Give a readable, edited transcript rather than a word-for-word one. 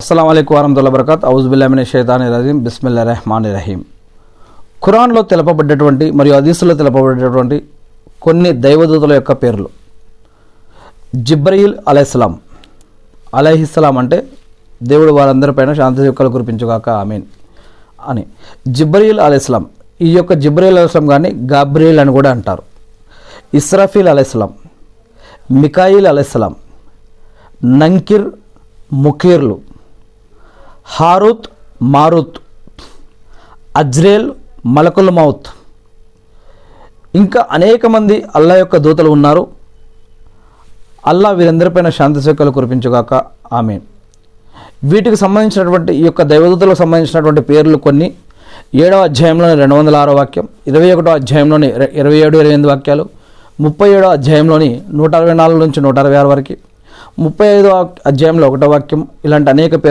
అస్సలాము అలైకుం వరహ్మతుల్లాహి వబరకాతుహు. ఔజు బిల్లాహి మినష్ షైతానిర్ రజీం. బిస్మిల్లాహిర్ రహ్మానిర్ రహీం. ఖురాన్లో తెలపబడ్డటువంటి మరియు హదీసులో తెలపబడ్డటువంటి కొన్ని దైవదూతల యొక్క పేర్లు. జిబ్రయీల్ అలైహిస్సలాం అంటే దేవుడు వారందరిపైన శాంతి సుఖాలు కురిపించుగాక ఆమీన్ అని. జిబ్రయీల్ అలైహిస్సలాం, ఈ యొక్క జిబ్రయీల్ అలైహిస్సలాం కానీ గాబ్రియల్ అని కూడా అంటారు. ఇస్రాఫీల్ అలైహిస్సలాం, మికాయిల్ అలైహిస్సలాం, నంకిర్, ముకీర్లు, హారూత్, మారూత్, అజ్రేల్, మలకుల్ మౌత్, ఇంకా అనేక మంది అల్లా యొక్క దూతలు ఉన్నారు. అల్లా వీరందరిపైన శాంతి సుఖాలు కురిపించుగాక ఆమీన్. వీటికి సంబంధించినటువంటి ఈ యొక్క దైవదూతలకు సంబంధించినటువంటి పేర్లు కొన్ని 7వ అధ్యాయంలోని 206వ వాక్యం, 21వ అధ్యాయంలోని 27-28 వాక్యాలు, 37వ అధ్యాయంలోని 164 నుంచి 166 వరకు, 35వ అధ్యాయంలో 1వ వాక్యం, ఇలాంటి అనేక